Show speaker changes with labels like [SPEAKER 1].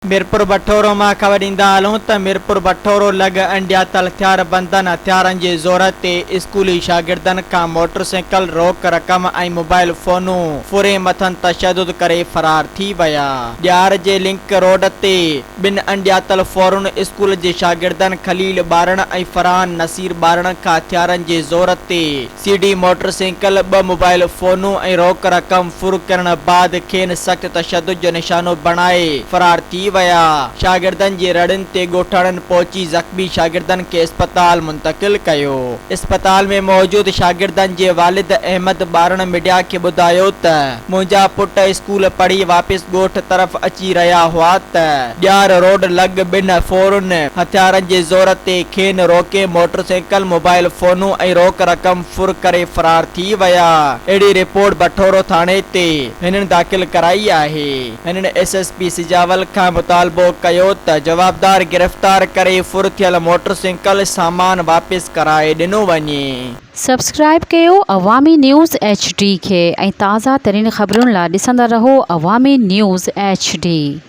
[SPEAKER 1] मीरपुर बठोरो मां ख़बर ईंदा हलूं त मीरपुर बठोरो लॻ अंडियातल हथियार बंदन हथियारनि जी ज़ोरत ते स्कूली शागिर्दनि खां मोटरसाइकिल रोक रक़म ऐं मोबाइल फोनूं फुरे मथनि तशद्दुद करे फरार थी विया। ॾियार जे लिंक रोड ते ॿिनि अंडियातल फॉरन स्कूल जे शागिर्दनि खलील ॿारनि ऐं फरहान नसीर ॿारनि खां हथियारनि जी ज़ोरत ते सीडी मोटरसाइकिल 2 मोबाइल फोनूं ऐं रोक रक़म फुर करण बाद खेनि सख़्त तशद्दुद जो निशानो बणाए फरार थी वया। शागिर्दनि जे रड़ियुनि ते ॻोठाणनि पहुची ज़ख़्मी शागिर्दनि खे अस्पताल मुंतक़िल कयो। अस्पताल में मौजूद शागिर्दनि जे वालिद अहमद ॿारनि मीडिया खे ॿुधायो त मुंहिंजा पुट स्कूल पढ़ी वापस ॻोठ तरफ़ अची रहिया हुआ त ॾियार रोड लॻ ॿिनि फोरन हथियारनि जे ज़ोर ते खेनि रोके मोटरसाइकिल मोबाइल फोनूं ऐं रोक रक़म फुर करे फरार थी विया। अहिड़ी रिपोर्ट बठोरो थाणे ते हिननि दाख़िल कराई आहे। हिननि SSP सिजावल खां मुतालबो कयो त जवाबदार गिरफ़्तार करे फुर थियल मोटरसाइकिल सामान वापस कराए ॾिनो वञे।
[SPEAKER 2] सब्सक्राइब कयो अवामी न्यूज़ HD खे ऐं ताज़ा तरीन ख़बरुनि लाइ ॾिसंदा रहो अवामी न्यूज़ HD।